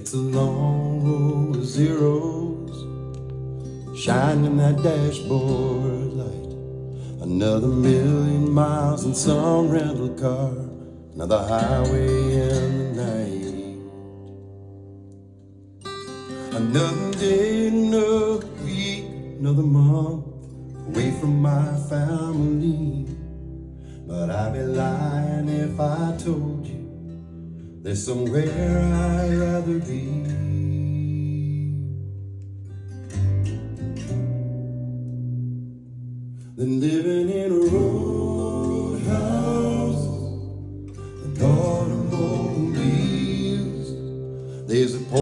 It's a long road of zeros, shining that dashboard light. Another million miles in some rental car, another highway in the night. Another day, another week, another month away from my family. But I'd be lying if I told you there's somewhere I'd rather be.